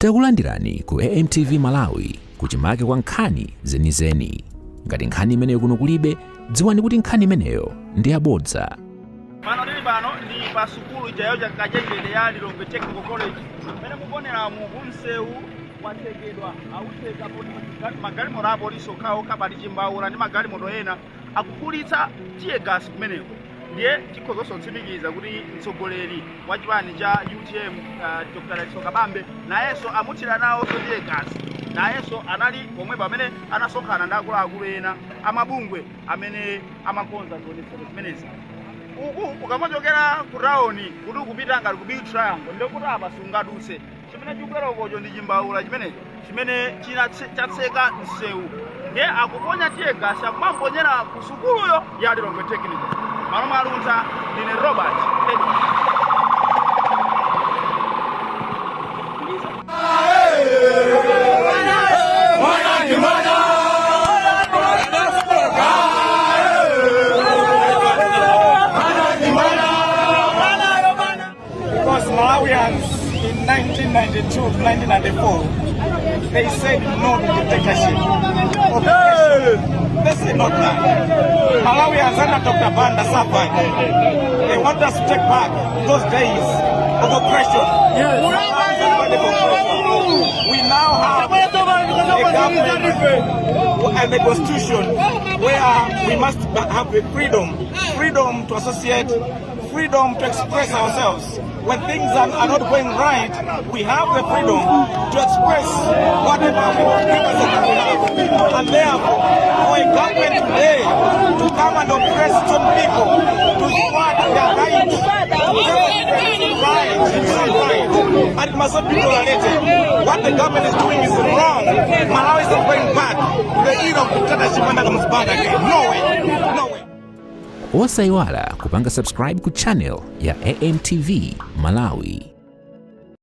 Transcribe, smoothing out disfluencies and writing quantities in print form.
Takulandirani ku AMTV Malawi kuchimake kwa nkhani zenizeni. Ngati nkhani imeneyo kuno kulibe, dziwani kuti nkhani imeneyo ndi yabodza. Pano ndi pa sukulu jayo ja Cdedi ya Lilongwe Technical College. Mene mukonera mu msewu wategedwa autheka poti magalimoto a polisi okhawo kabali chimbaula ndi magalimoto ena akukulitsa tear gas kumeneko. Ndiye tikhoza kutsimikiza kuti mtsogoleri wa chipani cha UTM Dr. Dalitso Kabambe nayenso amuthira nawo tear gas. Nayenso anali pomwe pamene anasonkhana ndi akuluakulu ena amabungwe amene amakonza zionetsero zimenezi. Uku ukamachokera ku tauni kuti ukupita ngati ku Big Triangle ndikuti apa sungadutse. Chimene chikubwera ukocho ndi chimbaula chimenecho chimene chatseka msewu. Ndiye akuponya tear gas akumaponyera ku sukuluyo ya Lilongwe Technical. Malo malunza ndine Robert. Malawians in 1992 to 1994, they said no to dictatorship. They said not that. Malawians under Dr. Banda suffered. They want us to take back those days of oppression. We now have a government and a constitution where we must have the freedom to associate, freedom to express ourselves. When things are not going right, we have the freedom to express whatever representative we have. And therefore, for a government today to come and oppress some people, to squat their rights, and it must not be tolerated. What the government is doing is wrong. Malawi is not going back to the era of dictatorship when that comes back again. No way. No way. Osaiwala kupanga subscribe ku channel ya AMTV Malawi.